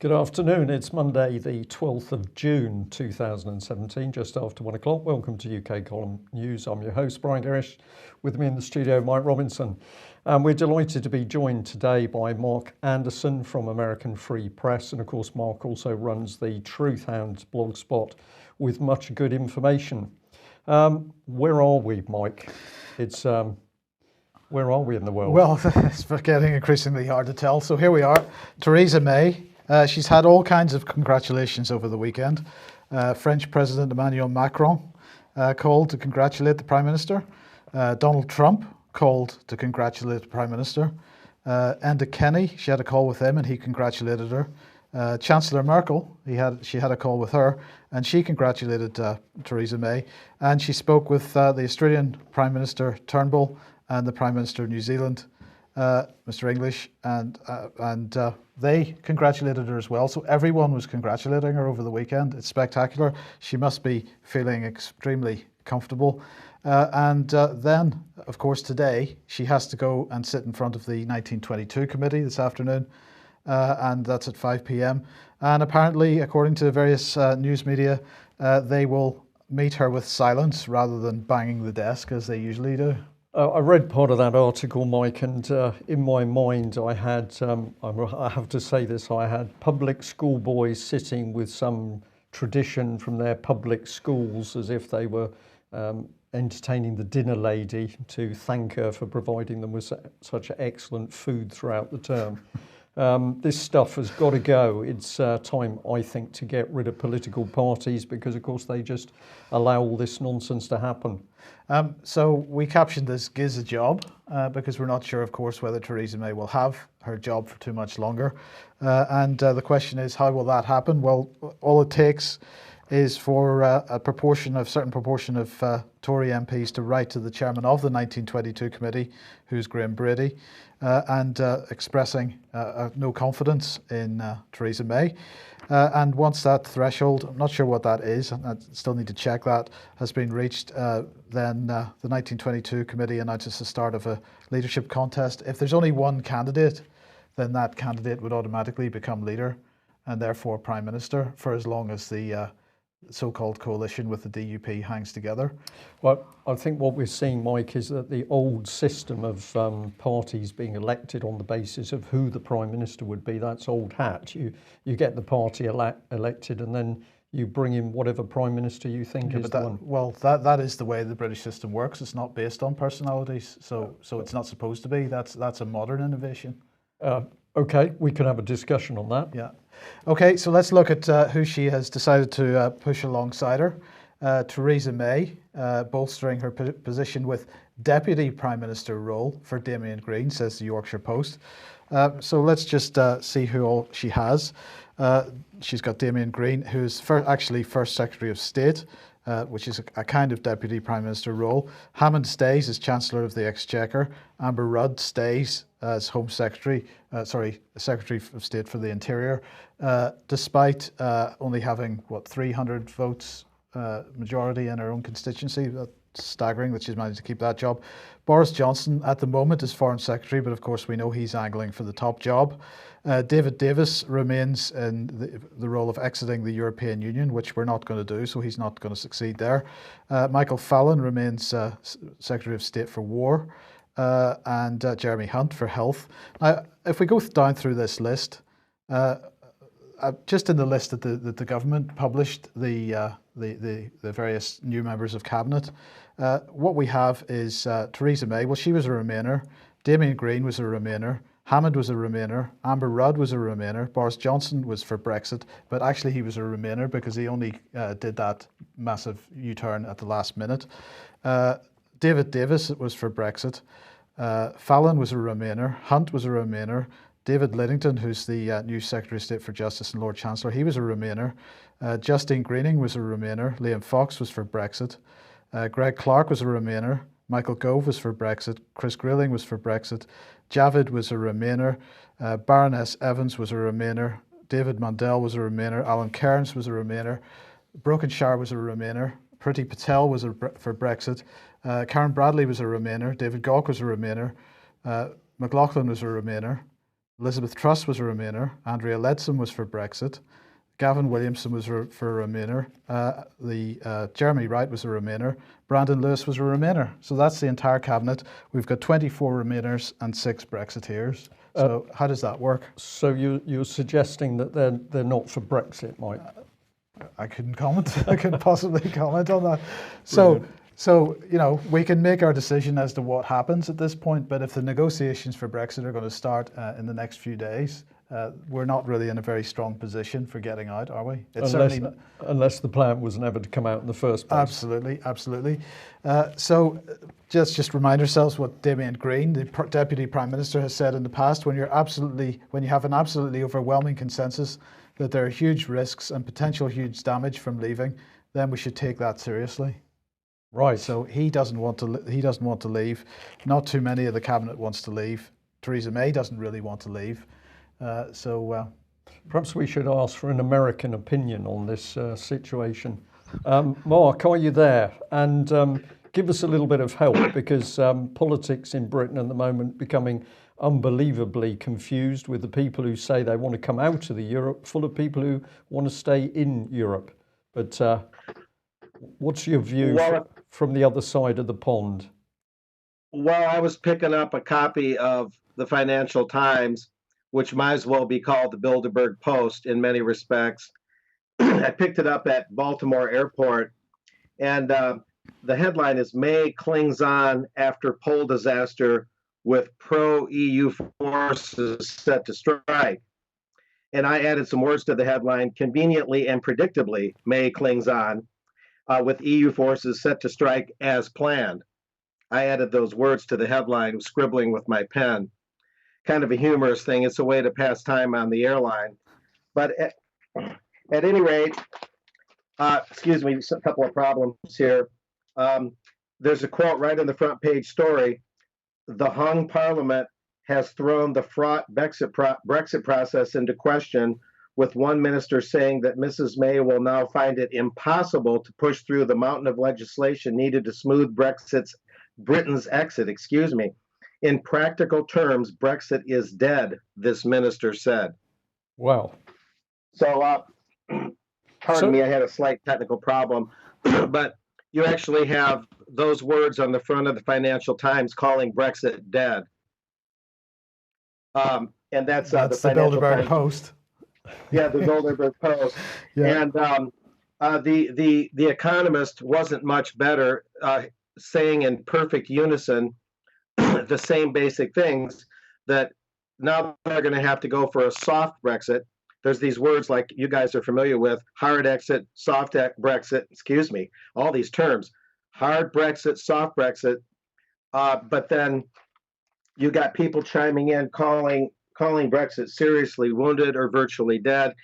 Good afternoon, it's Monday the 12th of June 2017, just after 1 o'clock. Welcome to UK Column News. I'm your host, Brian Garish. With me in the studio, Mike Robinson. We're delighted to be joined today by Mark Anderson from American Free Press. And of course, Mark also runs the Truth Hound blogspot with much good information. Where are we, Mike? Where are we in the world? Well, it's getting increasingly hard to tell. So here we are, Theresa May. She's had all kinds of congratulations over the weekend. French President Emmanuel Macron called to congratulate the Prime Minister. Donald Trump called to congratulate the Prime Minister. Enda Kenny, she had a call with him and he congratulated her. Chancellor Merkel, she had a call with her and she congratulated Theresa May. And she spoke with the Australian Prime Minister Turnbull and the Prime Minister of New Zealand, Mr. English, and they congratulated her as well. So everyone was congratulating her over the weekend. It's spectacular. She must be feeling extremely comfortable. And then, of course, today she has to go and sit in front of the 1922 committee this afternoon, and that's at 5 p.m. And apparently, according to various news media, they will meet her with silence rather than banging the desk as they usually do. I read part of that article, Mike, and in my mind I had, I have to say this, I had public school boys sitting with some tradition from their public schools as if they were entertaining the dinner lady to thank her for providing them with such excellent food throughout the term. This stuff has got to go. It's time, I think, to get rid of political parties because, of course, they just allow all this nonsense to happen. So we captioned this Gis A Job because we're not sure, of course, whether Theresa May will have her job for too much longer. And the question is, how will that happen? Well, all it takes is for a certain proportion of Tory MPs to write to the chairman of the 1922 committee, who's Graham Brady, and expressing no confidence in Theresa May. And once that threshold, I'm not sure what that is, and I still need to check that, has been reached, then the 1922 committee announces the start of a leadership contest. If there's only one candidate, then that candidate would automatically become leader and therefore Prime Minister for as long as the so-called coalition with the DUP hangs together. Well, I think what we're seeing, Mike, is that the old system of parties being elected on the basis of who the Prime Minister would be, that's old hat. You get the party elected and then you bring in whatever Prime Minister you think is the one. Well, that is the way the British system works. It's not based on personalities, so it's not supposed to be. That's a modern innovation. Okay, we can have a discussion on that. Yeah. Okay, so let's look at who she has decided to push alongside her. Theresa May, bolstering her position with Deputy Prime Minister role for Damien Green, says the Yorkshire Post. So let's just see who all she has. She's got Damien Green, who's actually First Secretary of State, which is a kind of Deputy Prime Minister role. Hammond stays as Chancellor of the Exchequer. Amber Rudd stays as Home Secretary, Secretary of State for the Interior, despite only having, 300 votes majority in her own constituency. That's staggering that she's managed to keep that job. Boris Johnson at the moment is Foreign Secretary, but of course we know he's angling for the top job. David Davis remains in the role of exiting the European Union, which we're not going to do, so he's not going to succeed there. Michael Fallon remains Secretary of State for War, and Jeremy Hunt for Health. Now, if we go down through this list, just in the list that the government published, the various new members of cabinet, what we have is Theresa May. Well, she was a Remainer. Damien Green was a Remainer. Hammond was a Remainer. Amber Rudd was a Remainer. Boris Johnson was for Brexit, but actually he was a Remainer because he only did that massive U-turn at the last minute. David Davis was for Brexit. Fallon was a Remainer. Hunt was a Remainer. David Lidington, who's the new Secretary of State for Justice and Lord Chancellor, he was a Remainer. Justine Greening was a Remainer. Liam Fox was for Brexit. Greg Clark was a Remainer. Michael Gove was for Brexit. Chris Grayling was for Brexit. Javid was a Remainer. Baroness Evans was a Remainer. David Mundell was a Remainer. Alan Cairns was a Remainer. Brokenshire was a Remainer. Priti Patel was for Brexit. Karen Bradley was a Remainer. David Gauke was a Remainer. McLaughlin was a Remainer. Elizabeth Truss was a Remainer. Andrea Leadsom was for Brexit. Gavin Williamson was for a Remainer. Jeremy Wright was a Remainer. Brandon Lewis was a Remainer. So that's the entire cabinet. We've got 24 Remainers and 6 Brexiteers. So how does that work? So you're suggesting that they're not for Brexit, Mike? I couldn't comment. I couldn't possibly comment on that. So, you know, we can make our decision as to what happens at this point, but if the negotiations for Brexit are going to start in the next few days, we're not really in a very strong position for getting out, are we? Unless the plan was never to come out in the first place. Absolutely, absolutely. So just remind ourselves what Damien Green, the Deputy Prime Minister, has said in the past. When you have an absolutely overwhelming consensus that there are huge risks and potential huge damage from leaving, then we should take that seriously. Right. So he doesn't want to. He doesn't want to leave. Not too many of the cabinet wants to leave. Theresa May doesn't really want to leave. Perhaps we should ask for an American opinion on this situation. Mark, are you there? And give us a little bit of help, because politics in Britain at the moment becoming unbelievably confused, with the people who say they want to come out of the Europe full of people who want to stay in Europe. But what's your view from the other side of the pond? Well, I was picking up a copy of the Financial Times, which might as well be called the Bilderberg Post in many respects. I picked it up at Baltimore Airport, and the headline is "May clings on after poll disaster with pro-EU forces set to strike." And I added some words to the headline: "Conveniently and predictably, May clings on, with EU forces set to strike as planned." I added those words to the headline, scribbling with my pen. Kind of a humorous thing. It's a way to pass time on the airline. But at any rate, excuse me, a couple of problems here. There's a quote right in the front page story: "The hung parliament has thrown the fraught Brexit process into question, with one minister saying that Mrs. May will now find it impossible to push through the mountain of legislation needed to smooth Britain's exit. In practical terms, Brexit is dead," this minister said. Wow. So, pardon me, I had a slight technical problem, but you actually have those words on the front of the Financial Times calling Brexit dead. And that's the Bilderberg Post. Yeah, the Bilderberg Post. Yeah. And the Economist wasn't much better, saying in perfect unison the same basic things, that now they're going to have to go for a soft Brexit. There's these words like you guys are familiar with: hard exit, soft Brexit, all these terms: hard Brexit, soft Brexit. But then you got people chiming in, calling Brexit seriously wounded or virtually dead.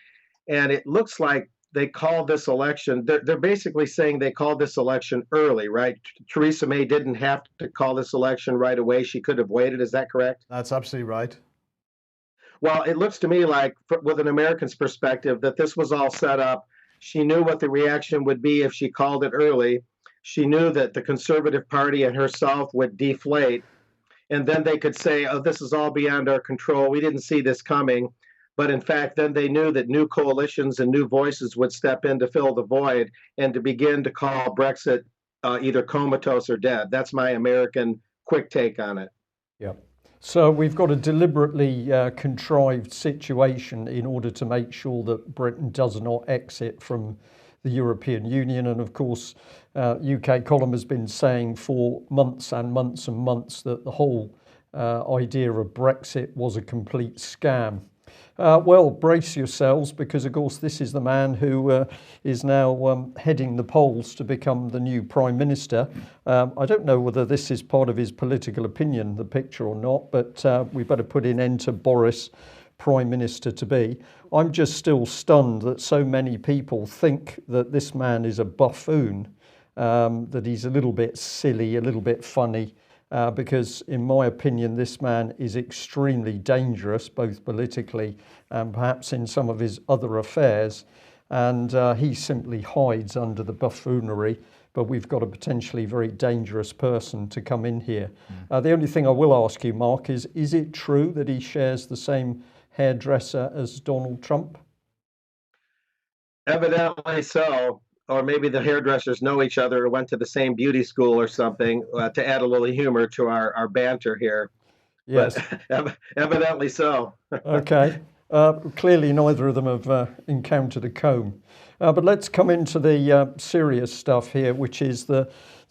And it looks like they called this election, they're basically saying they called this election early, right? Theresa May didn't have to call this election right away. She could have waited. Is that correct? That's absolutely right. Well, it looks to me like, with an American's perspective, that this was all set up. She knew what the reaction would be if she called it early. She knew that the Conservative Party and herself would deflate. And then they could say, "Oh, this is all beyond our control. We didn't see this coming." But in fact, then they knew that new coalitions and new voices would step in to fill the void and to begin to call Brexit either comatose or dead. That's my American quick take on it. Yeah. So we've got a deliberately contrived situation in order to make sure that Britain does not exit from the European Union. And of course, UK Column has been saying for months and months and months that the whole idea of Brexit was a complete scam. Well, brace yourselves, because of course this is the man who is now heading the polls to become the new Prime Minister. I don't know whether this is part of his political opinion, the picture, or not, but we better put an end to Boris, Prime Minister to be. I'm just still stunned that so many people think that this man is a buffoon, that he's a little bit silly, a little bit funny. Because in my opinion, this man is extremely dangerous, both politically and perhaps in some of his other affairs. And he simply hides under the buffoonery but we've got a potentially very dangerous person to come in here. The only thing I will ask you, Mark, is it true that he shares the same hairdresser as Donald Trump? Evidently so. Or maybe the hairdressers know each other or went to the same beauty school or something, to add a little humor to our banter here. But Yes. evidently so. Okay. Clearly, neither of them have encountered a comb. But let's come into the serious stuff here, which is the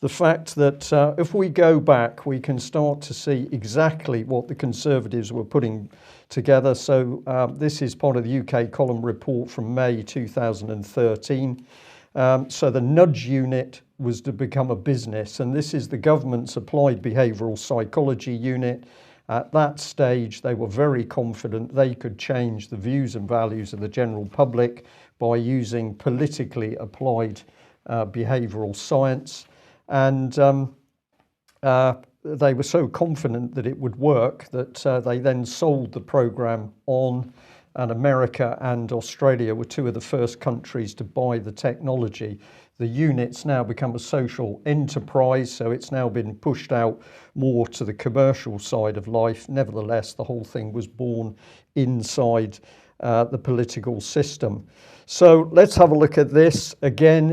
fact that if we go back, we can start to see exactly what the Conservatives were putting together. So this is part of the UK column report from May 2013. So the nudge unit was to become a business, and this is the government's applied behavioural psychology unit. At that stage, they were very confident they could change the views and values of the general public by using politically applied behavioural science. And they were so confident that it would work that they then sold the program on, and America and Australia were two of the first countries to buy the technology. The unit's now become a social enterprise, so it's now been pushed out more to the commercial side of life. Nevertheless, the whole thing was born inside the political system. So let's have a look at this. Again,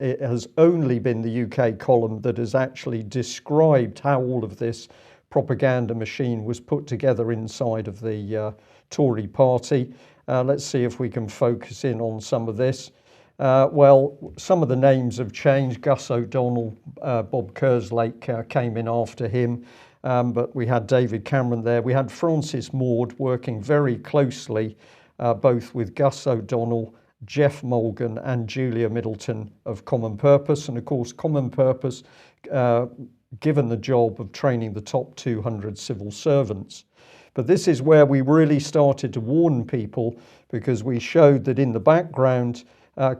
it has only been the UK column that has actually described how all of this propaganda machine was put together inside of the Tory party. Let's see if we can focus in on some of this. Well, some of the names have changed. Gus O'Donnell, Bob Kerslake came in after him, but we had David Cameron there. We had Francis Maude working very closely both with Gus O'Donnell, Jeff Mulgan and Julia Middleton of Common Purpose. And of course, Common Purpose given the job of training the top 200 civil servants. But this is where we really started to warn people, because we showed that in the background,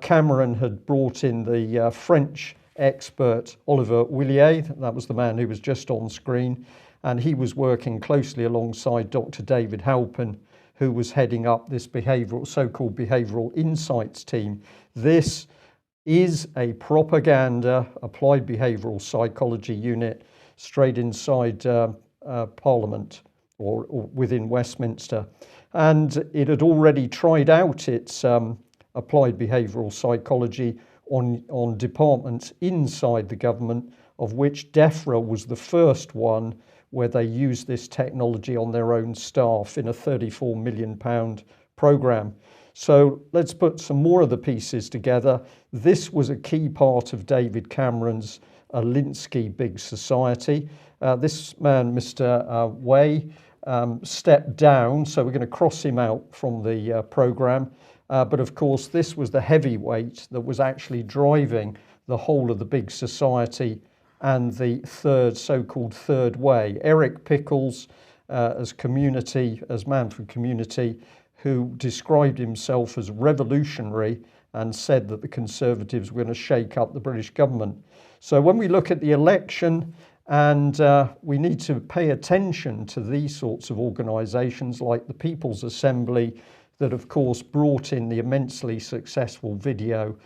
Cameron had brought in the French expert Oliver Willier. That was the man who was just on screen. And he was working closely alongside Dr. David Halpin, who was heading up this so-called behavioural insights team. This is a propaganda applied behavioural psychology unit straight inside Parliament or within Westminster. And it had already tried out its applied behavioural psychology on departments inside the government, of which DEFRA was the first one where they used this technology on their own staff in a £34 million programme. So let's put some more of the pieces together. This was a key part of David Cameron's Alinsky Big Society. This man, Mr. Way, stepped down, so we're going to cross him out from the programme. But of course, this was the heavyweight that was actually driving the whole of the Big Society and the so-called third way. Eric Pickles, as man for community, who described himself as revolutionary and said that the Conservatives were going to shake up the British government. So when we look at the election, and we need to pay attention to these sorts of organisations like the People's Assembly, that of course brought in the immensely successful video,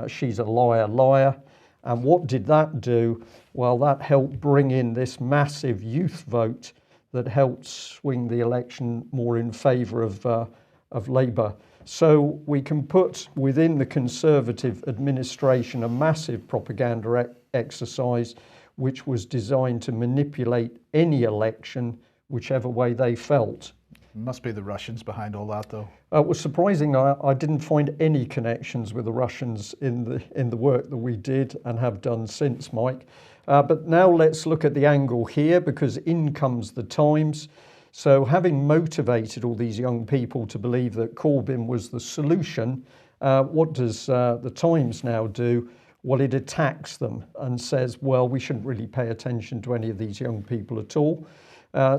She's a Liar, Liar. And what did that do? Well, that helped bring in this massive youth vote that helped swing the election more in favour of Labour. So we can put within the Conservative administration a massive propaganda exercise which was designed to manipulate any election whichever way they felt. Must be the Russians behind all that, though. It was surprising. I didn't find any connections with the Russians in the work that we did and have done since, Mike. But now let's look at the angle here, because in comes the Times. So having motivated all these young people to believe that Corbyn was the solution, what does the Times now do? Well, it attacks them and says, well, we shouldn't really pay attention to any of these young people at all.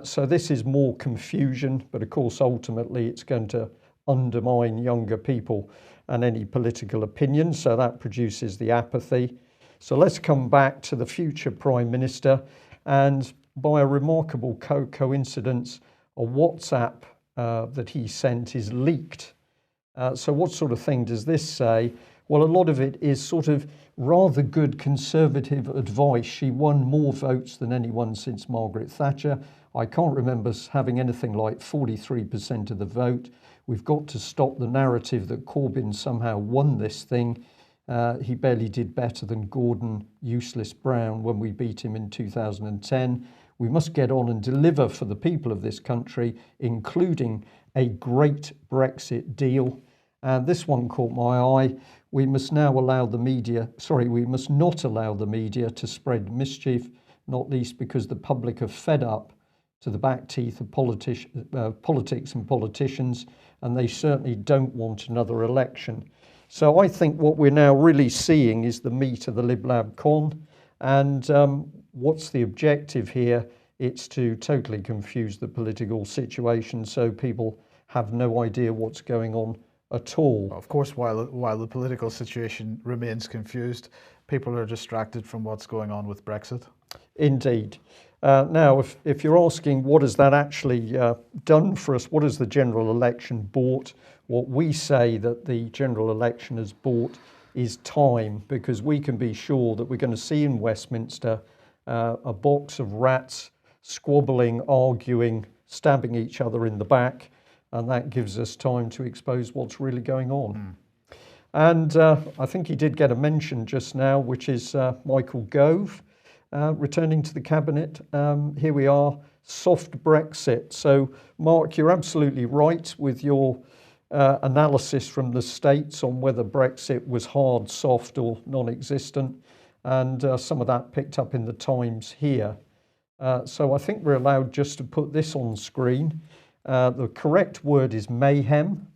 So this is more confusion, but of course, ultimately, it's going to undermine younger people and any political opinion. So that produces the apathy. So let's come back to the future Prime Minister. And by a remarkable coincidence, a WhatsApp that he sent is leaked. So what sort of thing does this say? Well, a lot of it is sort of rather good conservative advice. She won more votes than anyone since Margaret Thatcher. I can't remember having anything like 43% of the vote. We've got to stop the narrative that Corbyn somehow won this thing. He barely did better than Gordon Useless Brown when we beat him in 2010. We must get on and deliver for the people of this country, including a great Brexit deal. And this one caught my eye. We must not allow the media to spread mischief, not least because the public are fed up to the back teeth of politics and politicians, and they certainly don't want another election. So I think what we're now really seeing is the meat of the Lib Lab con. And what's the objective here? It's to totally confuse the political situation so people have no idea what's going on at all. Of course, while the political situation remains confused, people are distracted from what's going on with Brexit. Indeed. Now, if you're asking what has that actually done for us, what has the general election bought? What we say that the general election has bought is time, because we can be sure that we're going to see in Westminster a box of rats squabbling, arguing, stabbing each other in the back, and that gives us time to expose what's really going on. And I think he did get a mention just now, which is Michael Gove returning to the cabinet. Here we are, soft Brexit. So, Mark, you're absolutely right with your analysis from the States on whether Brexit was hard, soft or non-existent, and some of that picked up in the Times here. So I think we're allowed just to put this on screen. The correct word is mayhem.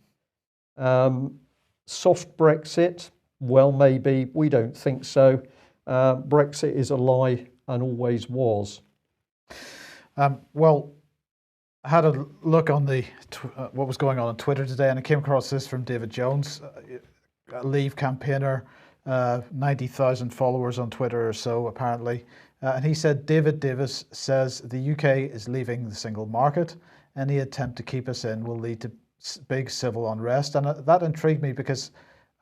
Soft Brexit, well, maybe, we don't think so. Brexit is a lie and always was. Well, I had a look on the what was going on Twitter today, and I came across this from David Jones, a Leave campaigner, 90,000 followers on Twitter or so, apparently. And he said, David Davis says the UK is leaving the single market. Any attempt to keep us in will lead to big civil unrest. And that intrigued me because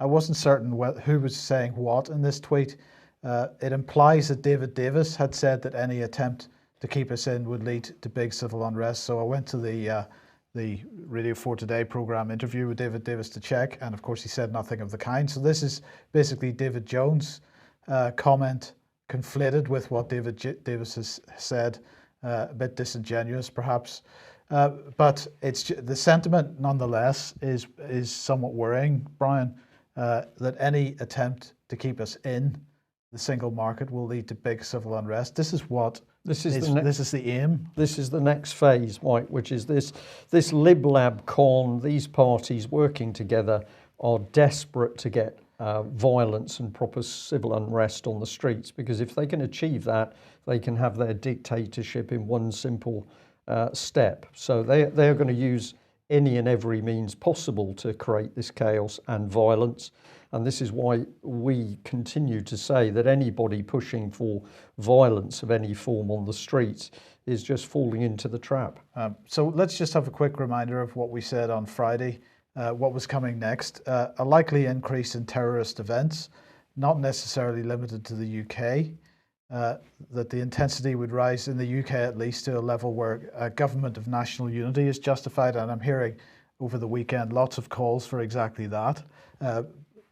I wasn't certain who was saying what in this tweet. It implies that David Davis had said that any attempt to keep us in would lead to big civil unrest. So I went to the Radio 4 Today program interview with David Davis to check, and of course he said nothing of the kind. So this is basically David Jones' comment conflated with what David Davis has said, a bit disingenuous perhaps. But it's the sentiment nonetheless is somewhat worrying, Brian, that any attempt to keep us in the single market will lead to big civil unrest. This is the aim. This is the next phase, Mike, which is this Lib Lab con. These parties working together are desperate to get violence and proper civil unrest on the streets, because if they can achieve that, they can have their dictatorship in one simple step. So they are going to use any and every means possible to create this chaos and violence. And this is why we continue to say that anybody pushing for violence of any form on the streets is just falling into the trap. So let's just have a quick reminder of what we said on Friday, what was coming next. A likely increase in terrorist events, not necessarily limited to the UK, that the intensity would rise in the UK at least to a level where a government of national unity is justified. And I'm hearing over the weekend lots of calls for exactly that.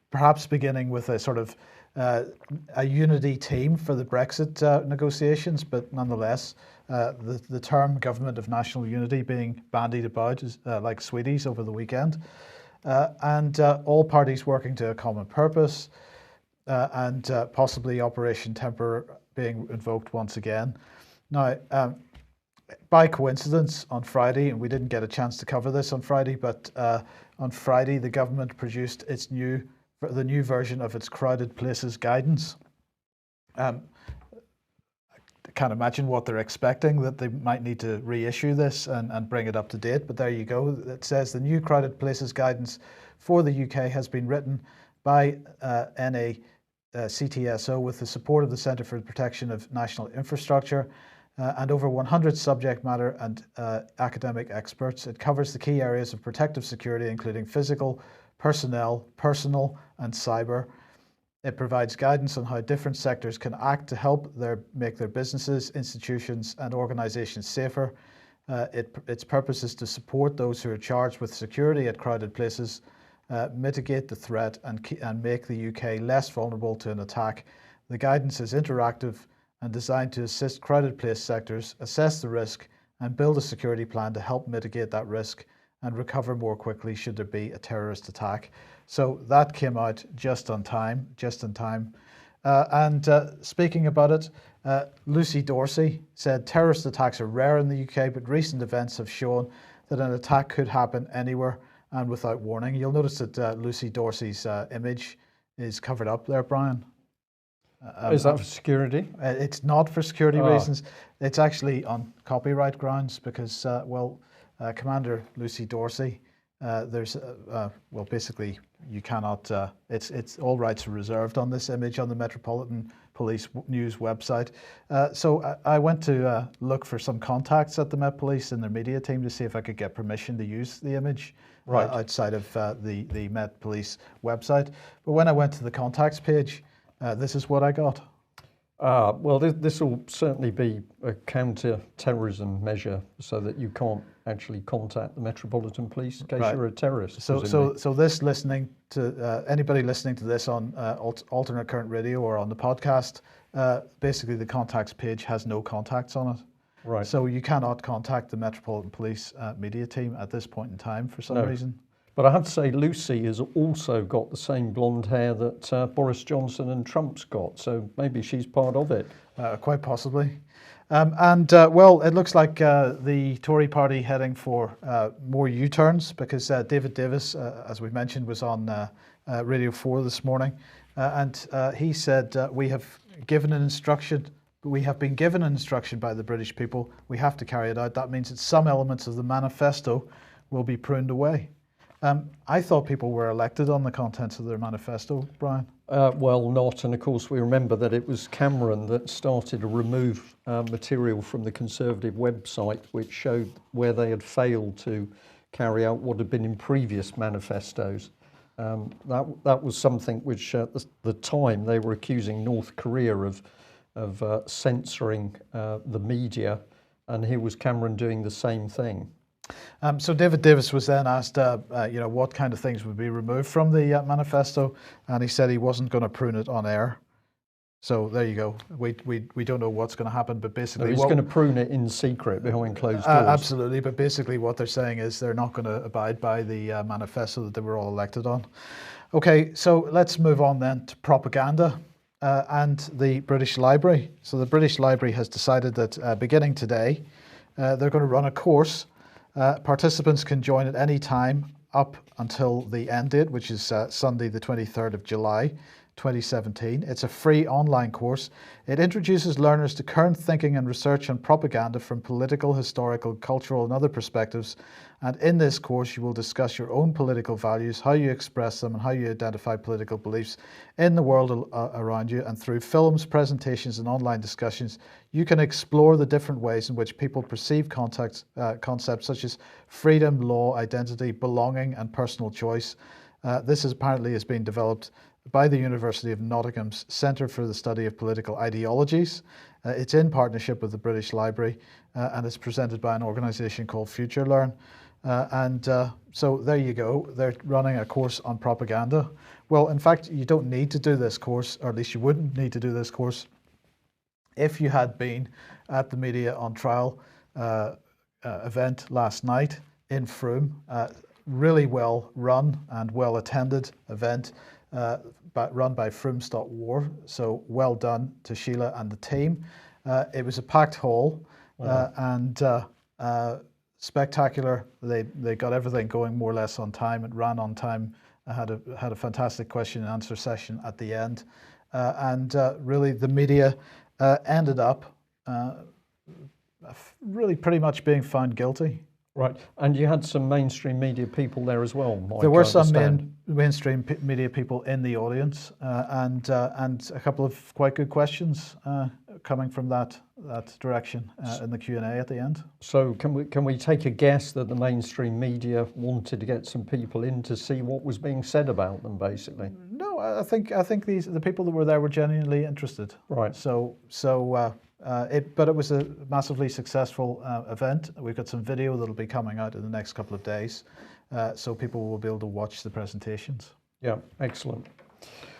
Perhaps beginning with a sort of a unity team for the Brexit negotiations, but nonetheless, the term government of national unity being bandied about like sweeties over the weekend, and all parties working to a common purpose, and possibly Operation Temper being invoked once again. Now, by coincidence, on Friday, and we didn't get a chance to cover this on Friday, but on Friday the government produced the new version of its crowded places guidance. I can't imagine what they're expecting, that they might need to reissue this and bring it up to date, but there you go. It says the new crowded places guidance for the UK has been written by NACTSO with the support of the Centre for the Protection of National Infrastructure and over 100 subject matter and academic experts. It covers the key areas of protective security, including physical, personnel, personal, and cyber. It provides guidance on how different sectors can act to help make their businesses, institutions, and organizations safer. Its purpose is to support those who are charged with security at crowded places, mitigate the threat, and make the UK less vulnerable to an attack. The guidance is interactive and designed to assist crowded place sectors assess the risk and build a security plan to help mitigate that risk and recover more quickly should there be a terrorist attack. So that came out just in time. Speaking about it, Lucy Dorsey said terrorist attacks are rare in the UK, but recent events have shown that an attack could happen anywhere and without warning. You'll notice that Lucy Dorsey's image is covered up there, Brian. Is that for security? It's not for security reasons. It's actually on copyright grounds because, Commander Lucy Dorsey, basically you cannot, it's all rights are reserved on this image on the Metropolitan Police News website. So I went to look for some contacts at the Met Police and their media team to see if I could get permission to use the image outside of the Met Police website. But when I went to the contacts page, this is what I got. Well, this will certainly be a counter-terrorism measure so that you can't actually contact the Metropolitan Police in case you're a terrorist. So this listening to anybody listening to this on alternate current radio or on the podcast, basically the contacts page has no contacts on it. Right. So you cannot contact the Metropolitan Police media team at this point in time for some reason. But I have to say, Lucy has also got the same blonde hair that Boris Johnson and Trump's got, so maybe she's part of it. Quite possibly. Well, it looks like the Tory party heading for more U-turns because David Davis, as we mentioned, was on Radio 4 this morning, and he said, we have been given an instruction by the British people. We have to carry it out. That means that some elements of the manifesto will be pruned away. I thought people were elected on the contents of their manifesto, Brian. Well, not. And of course, we remember that it was Cameron that started to remove material from the Conservative website, which showed where they had failed to carry out what had been in previous manifestos. That was something which, at the time, they were accusing North Korea of censoring the media, and here was Cameron doing the same thing. So David Davis was then asked, what kind of things would be removed from the manifesto, and he said he wasn't going to prune it on air. So there you go. We don't know what's going to happen, but basically he's going to prune it in secret behind closed doors. Absolutely, but basically what they're saying is they're not going to abide by the manifesto that they were all elected on. Okay, so let's move on then to propaganda and the British Library. So the British Library has decided that beginning today, they're going to run a course. Participants can join at any time up until the end date, which is Sunday, the 23rd of July, 2017. It's a free online course. It introduces learners to current thinking and research on propaganda from political, historical, cultural, and other perspectives. And in this course, you will discuss your own political values, how you express them, and how you identify political beliefs in the world around you. And through films, presentations, and online discussions, you can explore the different ways in which people perceive concepts such as freedom, law, identity, belonging, and personal choice. This apparently has been developed by the University of Nottingham's Centre for the Study of Political Ideologies. It's in partnership with the British Library and it's presented by an organisation called FutureLearn. So there you go, they're running a course on propaganda. Well, in fact, you don't need to do this course, or at least you wouldn't need to do this course if you had been at the Media on Trial event last night in Frome. Really well run and well attended event. Run by Frome.war, so well done to Sheila and the team. It was a packed hall and spectacular. They got everything going more or less on time. It ran on time. I had a fantastic question and answer session at the end, and really the media ended up really pretty much being found guilty. Right, and you had some mainstream media people there as well, Mike. There were some mainstream media people in the audience, and a couple of quite good questions coming from that direction in the Q&A at the end. So can we take a guess that the mainstream media wanted to get some people in to see what was being said about them, basically? No, I think the people that were there were genuinely interested. Right. But it was a massively successful event. We've got some video that'll be coming out in the next couple of days, so people will be able to watch the presentations. Yeah, excellent.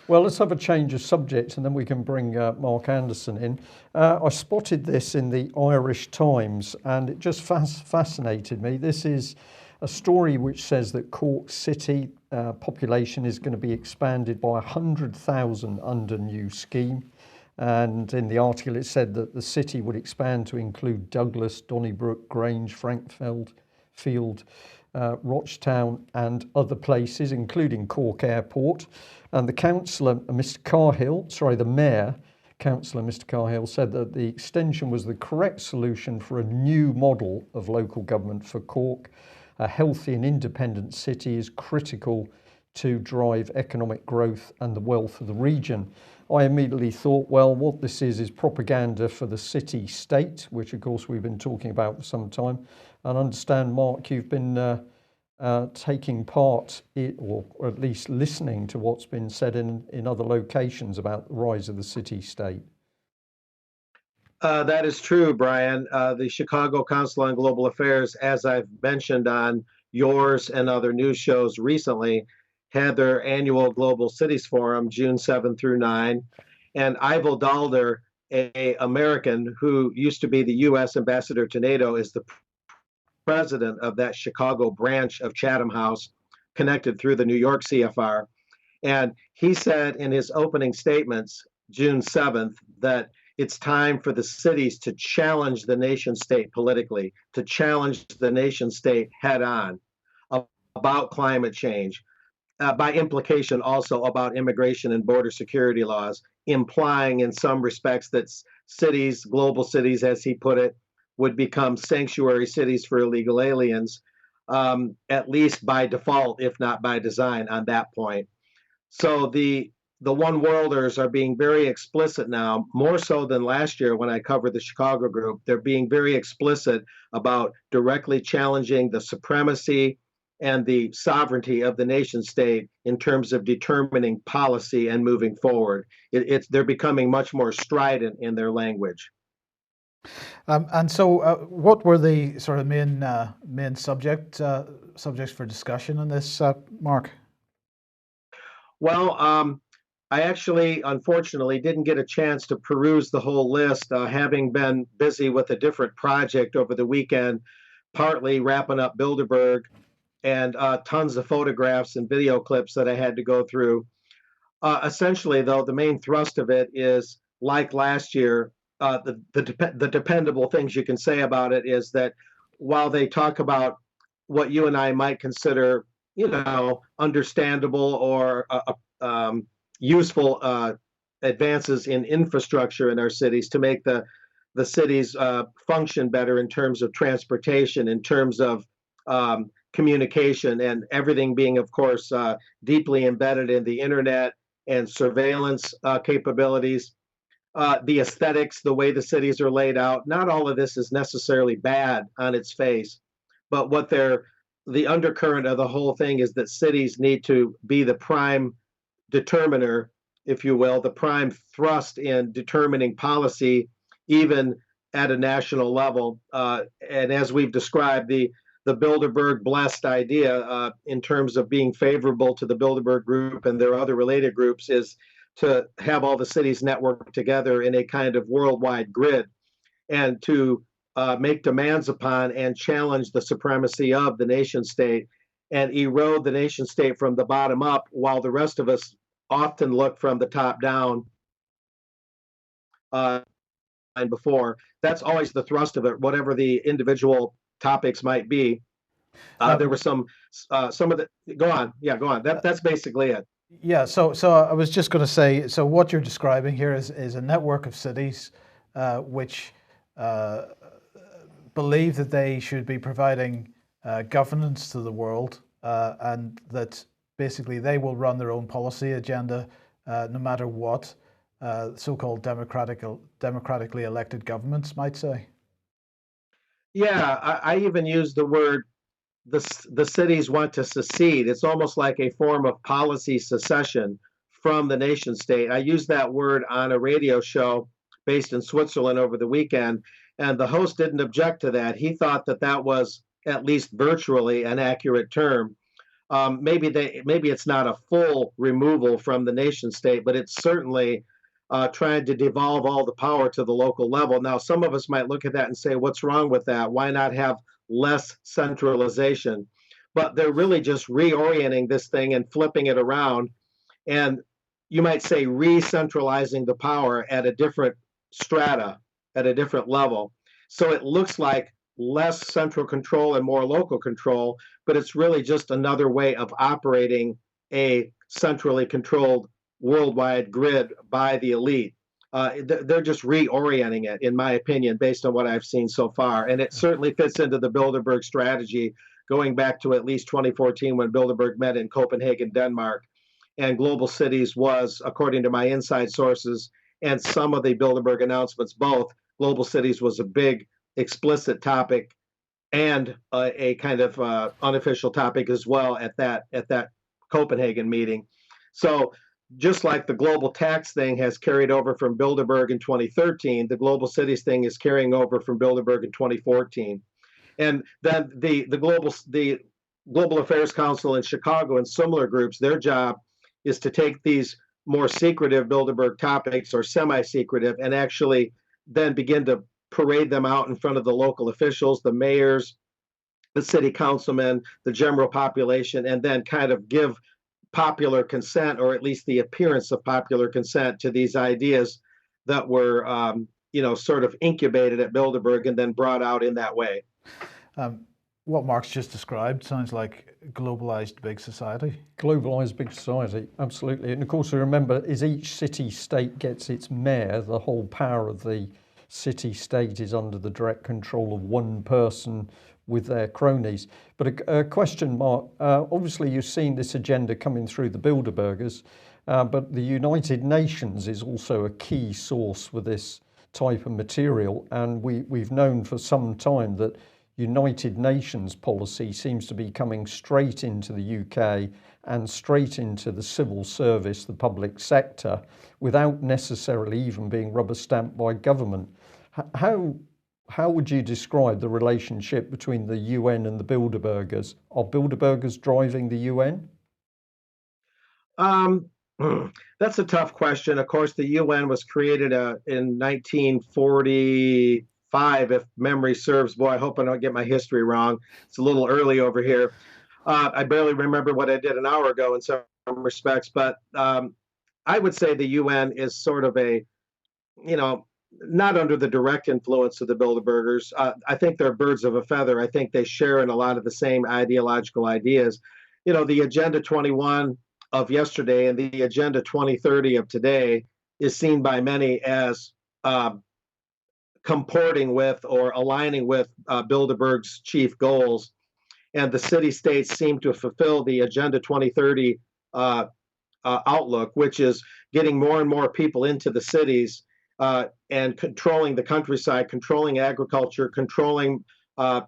Well, let's have a change of subject and then we can bring Mark Anderson in. I spotted this in the Irish Times and it just fascinated me. This is a story which says that Cork City population is going to be expanded by 100,000 under new scheme. And in the article it said that the city would expand to include Douglas, Donnybrook, Grange, Frankfeld, Field, Rochtown and other places, including Cork Airport. And the councillor, Mr Carhill, the mayor, councillor Mr Carhill, said that the extension was the correct solution for a new model of local government for Cork. A healthy and independent city is critical to drive economic growth and the wealth of the region. I immediately thought, well, what this is propaganda for the city-state, which of course we've been talking about for some time. And I understand, Mark, you've been taking part or at least listening to what's been said in other locations about the rise of the city-state. That is true, Brian. The Chicago Council on Global Affairs, as I've mentioned on yours and other news shows recently, had their annual Global Cities Forum, June 7 through 9. And Ivo Dalder, an American who used to be the U.S. ambassador to NATO, is the president of that Chicago branch of Chatham House, connected through the New York CFR. And he said in his opening statements, June 7th, that it's time for the cities to challenge the nation state politically, to challenge the nation state head on about climate change, by implication also about immigration and border security laws, implying in some respects that cities, global cities, as he put it, would become sanctuary cities for illegal aliens, at least by default, if not by design on that point. So the one worlders are being very explicit now, more so than last year when I covered the Chicago group. They're being very explicit about directly challenging the supremacy and the sovereignty of the nation state in terms of determining policy and moving forward. They're becoming much more strident in their language. And so, what were the sort of main subjects for discussion in this, Mark? Well, I actually, unfortunately, didn't get a chance to peruse the whole list, having been busy with a different project over the weekend, partly wrapping up Bilderberg, and tons of photographs and video clips that I had to go through. Essentially, though, the main thrust of it is, like last year, the dependable things you can say about it is that while they talk about what you and I might consider, understandable or useful advances in infrastructure in our cities to make the cities function better in terms of transportation, in terms of communication, and everything being, of course, deeply embedded in the internet and surveillance capabilities. The aesthetics, the way the cities are laid out, not all of this is necessarily bad on its face, but the undercurrent of the whole thing is that cities need to be the prime determiner, if you will, the prime thrust in determining policy, even at a national level. And as we've described, the Bilderberg blessed idea in terms of being favorable to the Bilderberg group and their other related groups is to have all the cities network together in a kind of worldwide grid and to make demands upon and challenge the supremacy of the nation state and erode the nation state from the bottom up, while the rest of us often look from the top down. And before, that's always the thrust of it, whatever the individual topics might be. There were some of the, go on. That's basically it. Yeah, so I was just going to say, so what you're describing here is a network of cities which believe that they should be providing governance to the world, and that basically they will run their own policy agenda no matter what. so-called democratically elected governments might say. Yeah, I even use the word the cities want to secede. It's almost like a form of policy secession from the nation state. I used that word on a radio show based in Switzerland over the weekend, and the host didn't object to that. He thought that that was at least virtually an accurate term. Maybe it's not a full removal from the nation state, but it's certainly trying to devolve all the power to the local level. Now, some of us might look at that and say, "What's wrong with that? Why not have less centralization?" But they're really just reorienting this thing and flipping it around, and you might say re-centralizing the power at a different strata, at a different level. So it looks like less central control and more local control, but it's really just another way of operating a centrally controlled worldwide grid by the elite. They're just reorienting it, in my opinion, based on what I've seen so far. And it certainly fits into the Bilderberg strategy, going back to at least 2014 when Bilderberg met in Copenhagen, Denmark. And Global Cities was, according to my inside sources and some of the Bilderberg announcements, both, Global Cities was a big explicit topic and a kind of unofficial topic as well at that Copenhagen meeting. So just like the global tax thing has carried over from Bilderberg in 2013, the global cities thing is carrying over from Bilderberg in 2014. And then the Global Affairs Council in Chicago and similar groups, their job is to take these more secretive Bilderberg topics or semi-secretive and actually then begin to parade them out in front of the local officials, the mayors, the city councilmen, the general population, and then kind of give popular consent, or at least the appearance of popular consent, to these ideas that were, sort of incubated at Bilderberg and then brought out in that way. What Mark's just described sounds like globalized big society. Globalised big society, absolutely. And of course, remember, as each city-state gets its mayor, the whole power of the city-state is under the direct control of one person with their cronies. But a question, Mark, obviously you've seen this agenda coming through the Bilderbergers, but the United Nations is also a key source for this type of material. And we've known for some time that United Nations policy seems to be coming straight into the UK and straight into the civil service, the public sector, without necessarily even being rubber stamped by government. How would you describe the relationship between the UN and the Bilderbergers? Are Bilderbergers driving the UN? That's a tough question. Of course, the UN was created in 1945, if memory serves. Boy, I hope I don't get my history wrong. It's a little early over here. I barely remember what I did an hour ago in some respects, but I would say the UN is sort of not under the direct influence of the Bilderbergers. I think they're birds of a feather. I think they share in a lot of the same ideological ideas. The Agenda 21 of yesterday and the Agenda 2030 of today is seen by many as comporting with or aligning with Bilderberg's chief goals. And the city-states seem to fulfill the Agenda 2030 outlook, which is getting more and more people into the cities and controlling the countryside, controlling agriculture, controlling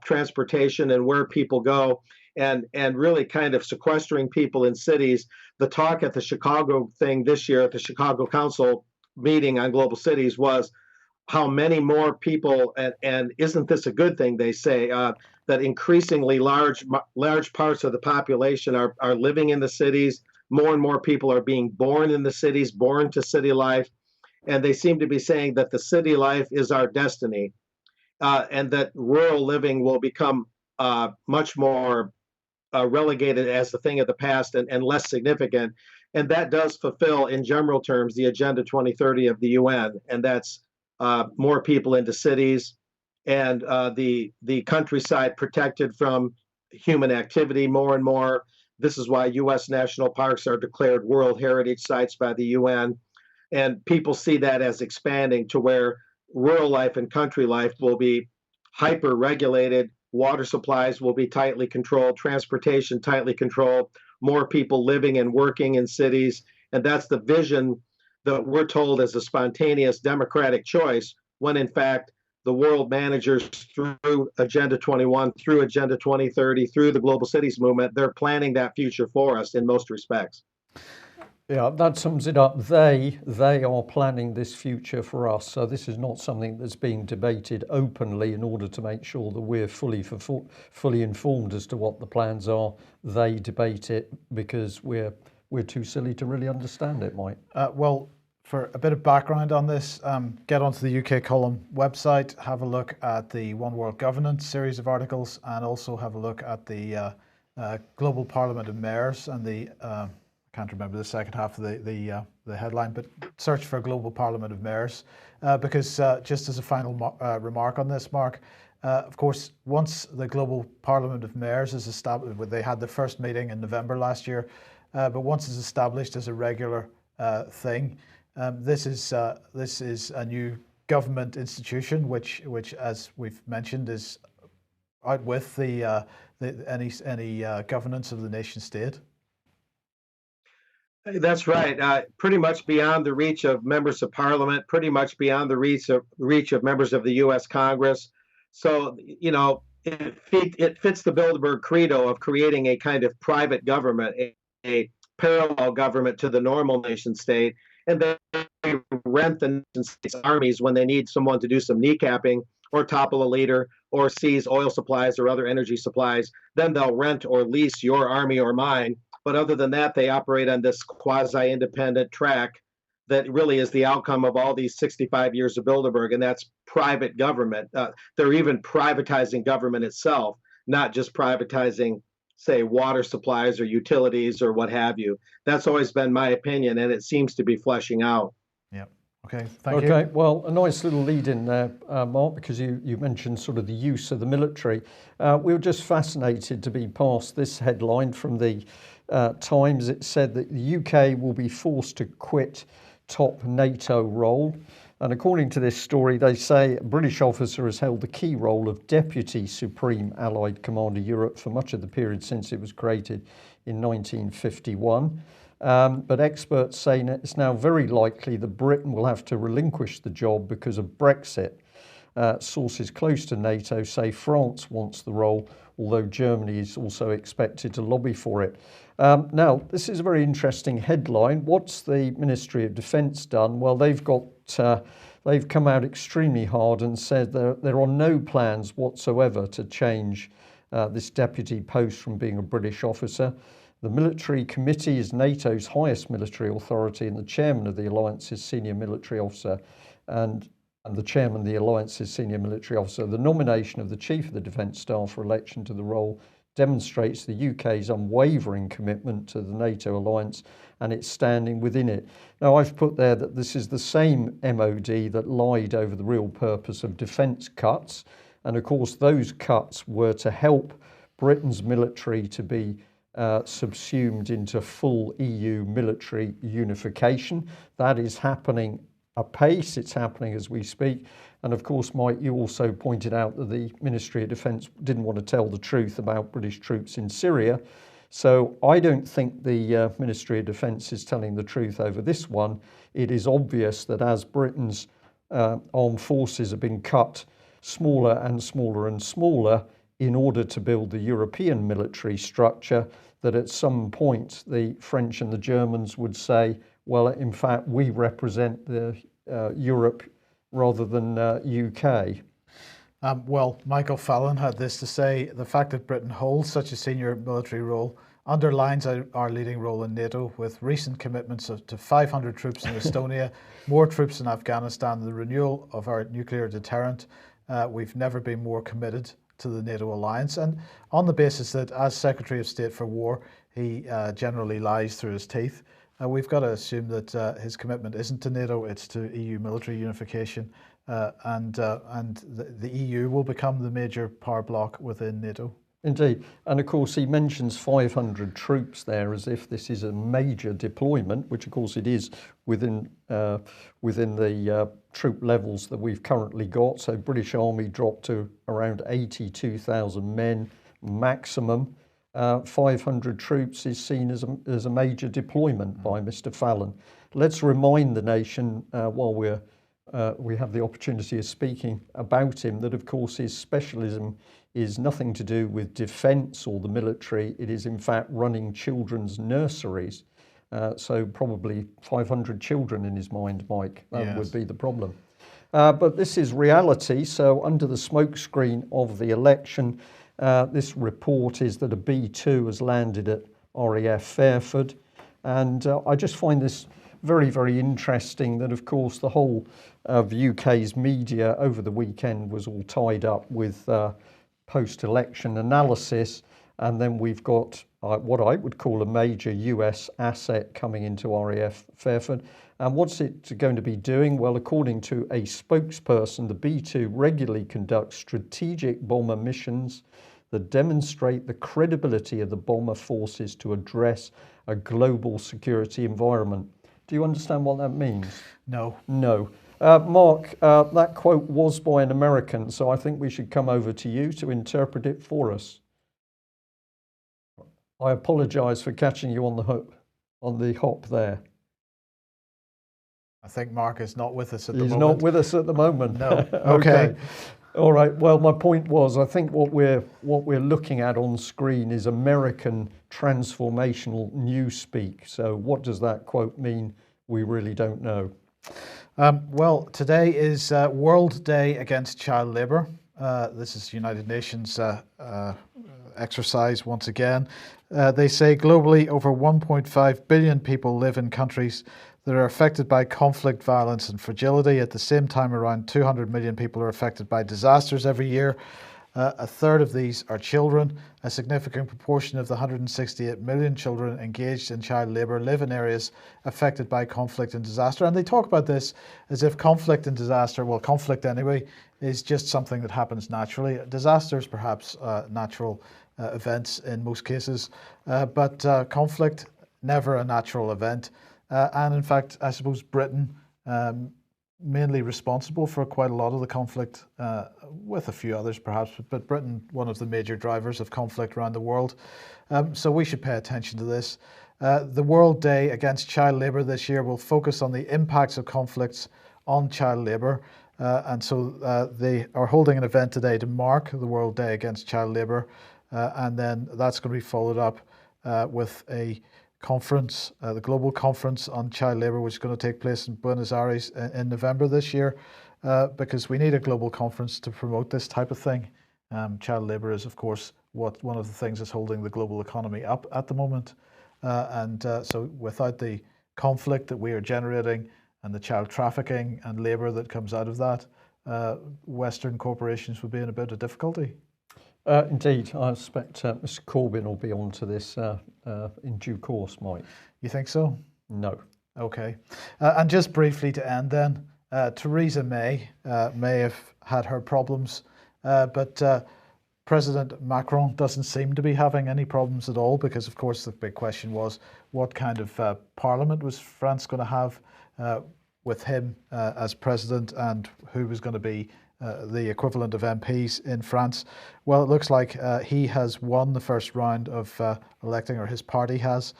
transportation and where people go, and really kind of sequestering people in cities. The talk at the Chicago thing this year at the Chicago Council meeting on global cities was how many more people, and isn't this a good thing, they say, that increasingly large parts of the population are living in the cities. More and more people are being born in the cities, born to city life. And they seem to be saying that the city life is our destiny, and that rural living will become much more relegated as the thing of the past and less significant. And that does fulfill, in general terms, the Agenda 2030 of the UN. And that's more people into cities and the countryside protected from human activity more and more. This is why U.S. national parks are declared World Heritage Sites by the UN. And people see that as expanding to where rural life and country life will be hyper regulated, water supplies will be tightly controlled, transportation tightly controlled, more people living and working in cities. And that's the vision that we're told is a spontaneous democratic choice, when in fact the world managers through Agenda 21, through Agenda 2030, through the Global Cities Movement, they're planning that future for us in most respects. Yeah, that sums it up. They are planning this future for us. So this is not something that's being debated openly in order to make sure that we're fully informed as to what the plans are. They debate it because we're too silly to really understand it, Mike. Well, for a bit of background on this, get onto the UK Column website, have a look at the One World Governance series of articles, and also have a look at the Global Parliament of Mayors and the I can't remember the second half of the headline, but search for Global Parliament of Mayors, because just as a final remark on this, Mark, of course, once the Global Parliament of Mayors is established, they had the first meeting in November last year, but once it's established as a regular thing, this is a new government institution, which as we've mentioned, is out with any governance of the nation state. That's right. Pretty much beyond the reach of members of parliament, pretty much beyond the reach of members of the U.S. Congress. So, you know, it fits the Bilderberg credo of creating a kind of private government, a parallel government to the normal nation state. And they rent the nation state's armies when they need someone to do some kneecapping or topple a leader or seize oil supplies or other energy supplies. Then they'll rent or lease your army or mine. But other than that, they operate on this quasi-independent track that really is the outcome of all these 65 years of Bilderberg, and that's private government. They're even privatizing government itself, not just privatizing, say, water supplies or utilities or what have you. That's always been my opinion, and it seems to be fleshing out. Yeah. Okay. Thank you. Okay. Well, a nice little lead in there, Mark, because you mentioned sort of the use of the military. We were just fascinated to be past this headline from the Times. It said that the UK will be forced to quit top NATO role. And according to this story, they say a British officer has held the key role of Deputy Supreme Allied Commander Europe for much of the period since it was created in 1951. But experts say it's now very likely that Britain will have to relinquish the job because of Brexit. Sources close to NATO say France wants the role, although Germany is also expected to lobby for it. Now, this is a very interesting headline. What's the Ministry of Defence done? Well, they've come out extremely hard and said there are no plans whatsoever to change this deputy post from being a British officer. The military committee is NATO's highest military authority, and the chairman of the alliance's senior military officer, and the chairman of the alliance's senior military officer. The nomination of the chief of the defence staff for election to the role demonstrates the UK's unwavering commitment to the NATO alliance and its standing within it. Now, I've put there that this is the same MOD that lied over the real purpose of defence cuts, and of course those cuts were to help Britain's military to be subsumed into full EU military unification. That is happening apace. It's happening as we speak. And of course, Mike, you also pointed out that the Ministry of Defence didn't want to tell the truth about British troops in Syria. So I don't think the Ministry of Defence is telling the truth over this one. It is obvious that as Britain's armed forces have been cut smaller and smaller and smaller in order to build the European military structure, that at some point the French and the Germans would say, well, in fact, we represent the Europe rather than UK. Well, Michael Fallon had this to say: the fact that Britain holds such a senior military role underlines our leading role in NATO, with recent commitments to 500 troops in Estonia, more troops in Afghanistan, and the renewal of our nuclear deterrent. We've never been more committed to the NATO alliance, and on the basis that as Secretary of State for War, he generally lies through his teeth. We've got to assume that his commitment isn't to NATO, it's to EU military unification, and the EU will become the major power bloc within NATO. Indeed. And of course, he mentions 500 troops there as if this is a major deployment, which of course it is within the troop levels that we've currently got. So British Army dropped to around 82,000 men maximum. 500 troops is seen as a major deployment by Mr. Fallon. let's remind the nation while we have the opportunity of speaking about him that, of course, his specialism is nothing to do with defence or the military. It is, in fact, running children's nurseries. So probably 500 children in his mind, Mike. That would be the problem. But this is reality. So under the smokescreen of the election, this report is that a B2 has landed at RAF Fairford. And I just find this very, very interesting that, of course, the whole of UK's media over the weekend was all tied up with post-election analysis. And then we've got what I would call a major US asset coming into RAF Fairford. And what's it going to be doing? Well, according to a spokesperson, the B2 regularly conducts strategic bomber missions that demonstrate the credibility of the bomber forces to address a global security environment. Do you understand what that means? No. No. Mark, that quote was by an American, so I think we should come over to you to interpret it for us. I apologise for catching you on the hop there. I think Mark is not with us at the moment. He's not with us at the moment. No. Okay. All right. Well, my point was, I think what we're looking at on screen is American transformational newspeak. So what does that quote mean? We really don't know. Well, today is World Day Against Child Labour. This is United Nations exercise once again. They say globally over 1.5 billion people live in countries that are affected by conflict, violence and fragility. At the same time, around 200 million people are affected by disasters every year. A third of these are children. A significant proportion of the 168 million children engaged in child labour live in areas affected by conflict and disaster. And they talk about this as if conflict and disaster, well, conflict anyway, is just something that happens naturally. Disasters, perhaps natural events in most cases, but conflict, never a natural event. And in fact, I suppose Britain, mainly responsible for quite a lot of the conflict, with a few others perhaps, but Britain, one of the major drivers of conflict around the world. So we should pay attention to this. The World Day Against Child Labour this year will focus on the impacts of conflicts on child labour. And so they are holding an event today to mark the World Day Against Child Labour. And then that's going to be followed up with a conference, the Global Conference on Child Labour, which is going to take place in Buenos Aires in November this year, because we need a global conference to promote this type of thing. Child labour is, of course, one of the things that's holding the global economy up at the moment. So without the conflict that we are generating and the child trafficking and labour that comes out of that, Western corporations would be in a bit of difficulty. Indeed, I expect Mr. Corbyn will be on to this in due course, Mike. You think so? No. Okay. And just briefly to end then, Theresa May have had her problems, but President Macron doesn't seem to be having any problems at all, because of course the big question was what kind of parliament was France going to have with him as president, and who was going to be the equivalent of MPs in France. Well, it looks like he has won the first round of electing, or his party has.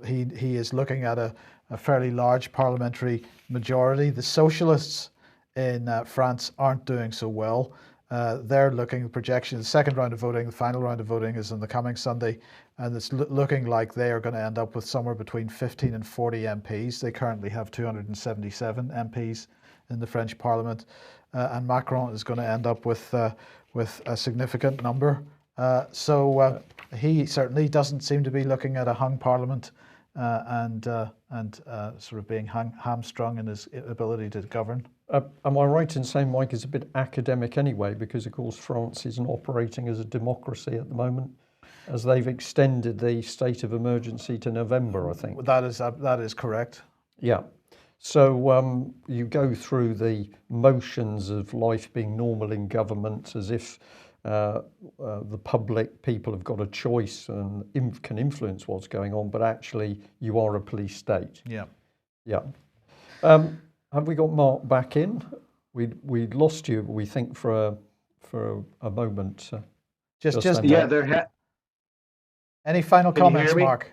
He is looking at a fairly large parliamentary majority. The socialists in France aren't doing so well. They're looking at projections. The second round of voting, the final round of voting, is on the coming Sunday, and it's looking like they are going to end up with somewhere between 15 and 40 MPs. They currently have 277 MPs in the French Parliament, and Macron is going to end up with a significant number. So he certainly doesn't seem to be looking at a hung Parliament and sort of being hamstrung in his ability to govern. Am I right in saying, Mike, is a bit academic anyway, because of course France isn't operating as a democracy at the moment, as they've extended the state of emergency to November, I think. That is correct. Yeah. So you go through the motions of life being normal in government as if the public, people have got a choice and can influence what's going on, but actually you are a police state. Yeah. Yeah. Have we got Mark back in? We'd lost you, we think, for a moment. Just yeah. any final comments, Mark?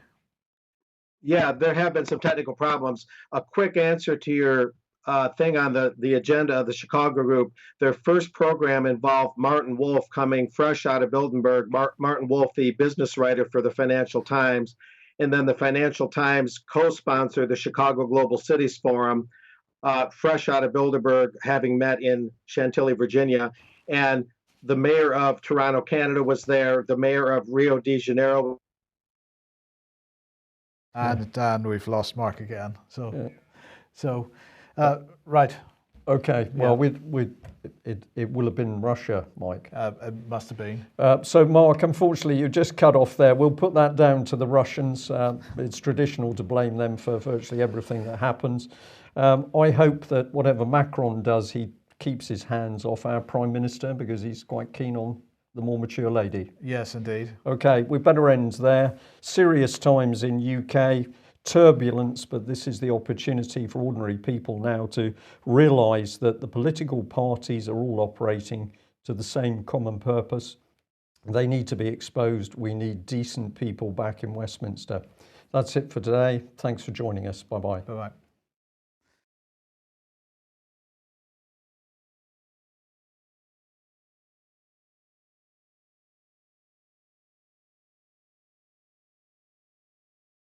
Yeah, there have been some technical problems. A quick answer to your thing on the agenda of the Chicago group. Their first program involved Martin Wolf coming fresh out of Bilderberg. Martin Wolf, the business writer for the Financial Times, and then the Financial Times co-sponsored the Chicago Global Cities Forum, fresh out of Bilderberg, having met in Chantilly, Virginia, and the mayor of Toronto, Canada, was there. The mayor of Rio de Janeiro. And we've lost Mark again. So, Yeah. so right. Okay, well, Yeah. it will have been Russia, Mike. It must have been. So, Mark, unfortunately, you just cut off there. We'll put that down to the Russians. It's traditional to blame them for virtually everything that happens. I hope that whatever Macron does, he keeps his hands off our Prime Minister, because he's quite keen on the more mature lady. Yes, indeed. Okay, we better end there. Serious times in UK, turbulence, but this is the opportunity for ordinary people now to realise that the political parties are all operating to the same common purpose. They need to be exposed. We need decent people back in Westminster. That's it for today. Thanks for joining us. Bye-bye. Bye-bye.